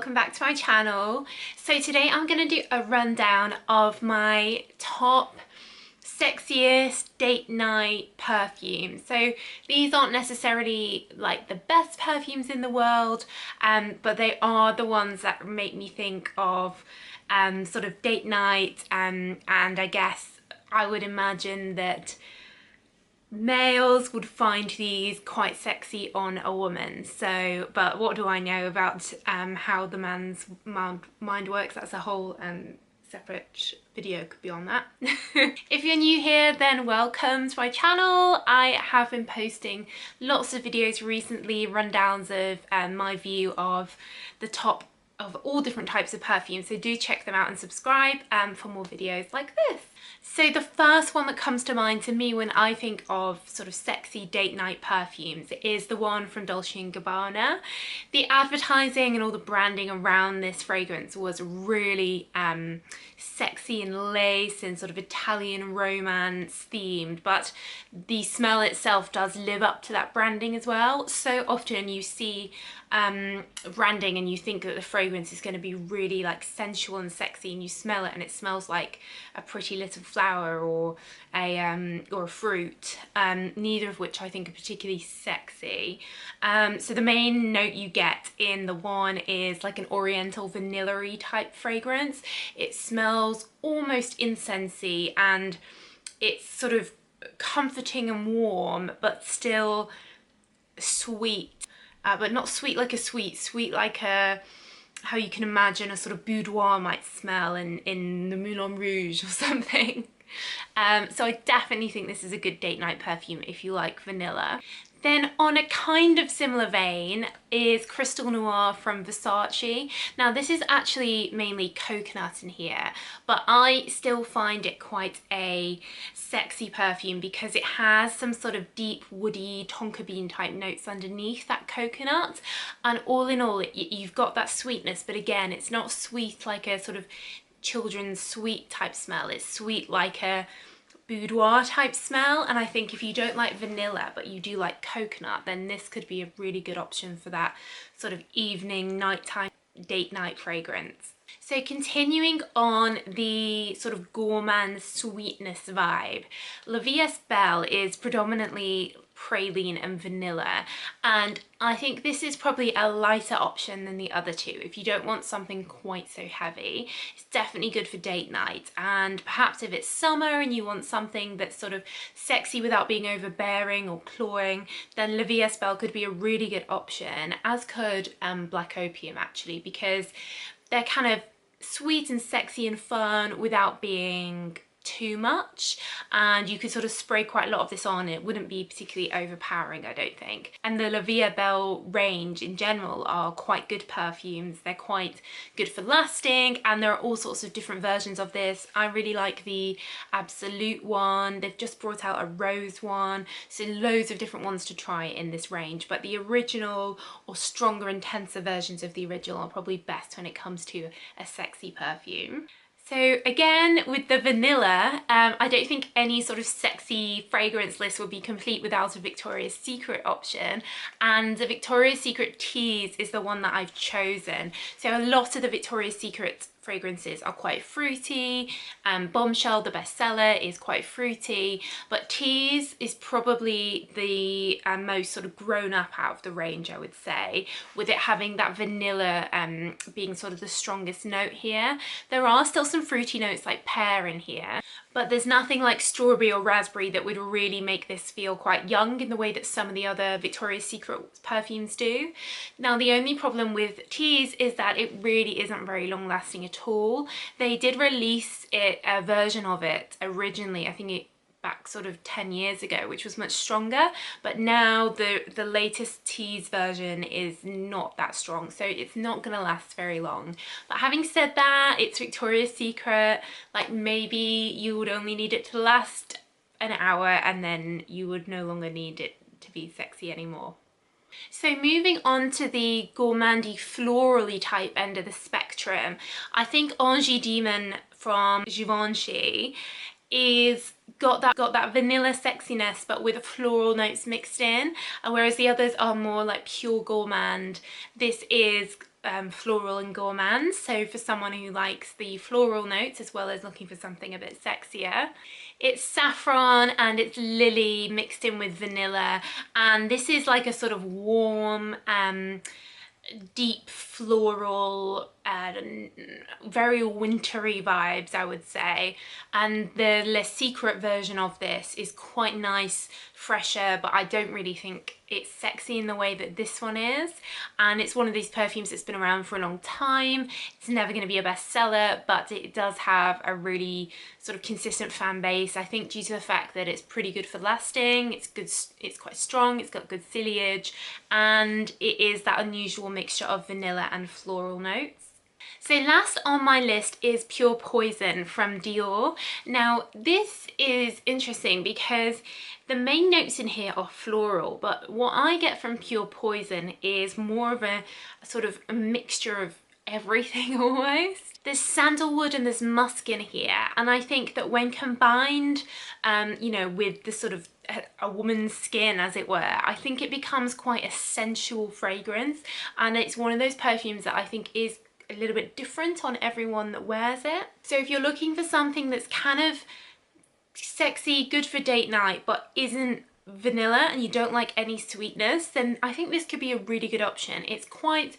welcome back to my channel. So today I'm going to do a rundown of my top sexiest date night perfumes. So these aren't necessarily like the best perfumes in the world, but they are the ones that make me think of sort of date night, and I guess I would imagine that males would find these quite sexy on a woman. So, but what do I know about how the man's mind works? That's a whole separate video, could be on that. If you're new here, then welcome to my channel. I have been posting lots of videos recently, rundowns of my view of the top of all different types of perfumes, so do check them out and subscribe for more videos like this. So the first one that comes to mind to me when I think of sort of sexy date night perfumes is the one from Dolce Gabbana. The advertising and all the branding around this fragrance was really sexy and lace and sort of Italian romance themed, but the smell itself does live up to that branding as well. So often you see branding and you think that the fragrance is going to be really like sensual and sexy, and you smell it and it smells like a pretty little flower or a fruit, neither of which I think are particularly sexy. So the main note you get in the one is like an oriental vanilla-y type fragrance. It smells almost incensey and it's sort of comforting and warm, but still sweet. But not sweet like a sweet like a, how you can imagine a sort of boudoir might smell in the Moulin Rouge or something. So I definitely think this is a good date night perfume if you like vanilla. Then on a kind of similar vein is Crystal Noir from Versace. Now this is actually mainly coconut in here, but I still find it quite a sexy perfume because it has some sort of deep woody tonka bean type notes underneath that coconut, and all in all you've got that sweetness, but again it's not sweet like a sort of children's sweet type smell. It's sweet like a boudoir type smell, and I think if you don't like vanilla but you do like coconut, then this could be a really good option for that sort of evening, nighttime, date night fragrance. So continuing on the sort of gourmand sweetness vibe, Levis Bell is predominantly praline and vanilla, and I think this is probably a lighter option than the other two. If you don't want something quite so heavy, it's definitely good for date night, and perhaps if it's summer and you want something that's sort of sexy without being overbearing or cloying, then Levis Bell could be a really good option, as could Black Opium actually, because they're kind of sweet and sexy and fun without being too much, and you could sort of spray quite a lot of this on. It wouldn't be particularly overpowering, I don't think. And the Levis Bell range in general are quite good perfumes. They're quite good for lasting, and there are all sorts of different versions of this. I really like the Absolute one. They've just brought out a rose one, so loads of different ones to try in this range, but the original or stronger, intenser versions of the original are probably best when it comes to a sexy perfume. So again, with the vanilla, I don't think any sort of sexy fragrance list would be complete without a Victoria's Secret option, and the Victoria's Secret Tease is the one that I've chosen. So a lot of the Victoria's Secret fragrances are quite fruity, Bombshell, the bestseller, is quite fruity, but Tease is probably the most sort of grown up out of the range, I would say, with it having that vanilla being sort of the strongest note here. There are still some fruity notes like pear in here, but there's nothing like strawberry or raspberry that would really make this feel quite young in the way that some of the other Victoria's Secret perfumes do. Now the only problem with Tease is that it really isn't very long lasting at all. They did release a version of it originally, I think back sort of 10 years ago, which was much stronger, but now the latest Tease version is not that strong, so it's not gonna last very long. But having said that, it's Victoria's Secret, like maybe you would only need it to last an hour and then you would no longer need it to be sexy anymore. So moving on to the gourmandy florally type end of the spectrum, I think Angie Demon from Givenchy is got that vanilla sexiness but with floral notes mixed in, and whereas the others are more like pure gourmand, this is floral and gourmand, so for someone who likes the floral notes as well as looking for something a bit sexier. It's saffron and it's lily mixed in with vanilla, and this is like a sort of warm, deep floral, very wintry vibes, I would say. And the Le Secret version of this is quite nice, fresher, but I don't really think it's sexy in the way that this one is. And it's one of these perfumes that's been around for a long time. It's never going to be a bestseller, but it does have a really sort of consistent fan base, I think, due to the fact that it's pretty good for lasting, it's good, it's quite strong, it's got good foliage, and it is that unusual mixture of vanilla and floral notes. So last on my list is Pure Poison from Dior. Now this is interesting because the main notes in here are floral, but what I get from Pure Poison is more of a sort of a mixture of everything almost. There's sandalwood and there's musk in here, and I think that when combined, you know, with the sort of a woman's skin, as it were, I think it becomes quite a sensual fragrance, and it's one of those perfumes that I think is a little bit different on everyone that wears it. So if you're looking for something that's kind of sexy, good for date night, but isn't vanilla and you don't like any sweetness, then I think this could be a really good option. It's quite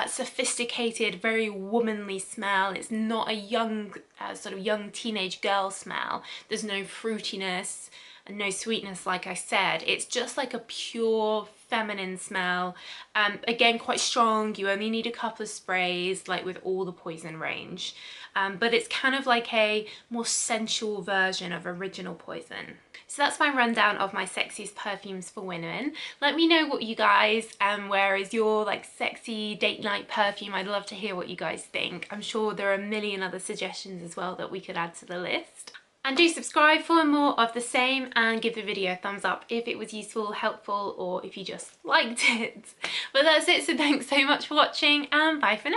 sophisticated, very womanly smell. It's not a young, sort of young teenage girl smell. There's no fruitiness and no sweetness, like I said. It's just like a pure feminine smell. Again, quite strong. You only need a couple of sprays, like with all the Poison range. But it's kind of like a more sensual version of original Poison. So that's my rundown of my sexiest perfumes for women. Let me know what you guys wear as your like sexy date night perfume. I'd love to hear what you guys think. I'm sure there are a million other suggestions as well that we could add to the list. And do subscribe for more of the same, and give the video a thumbs up if it was useful, helpful, or if you just liked it. But that's it, so thanks so much for watching, and bye for now.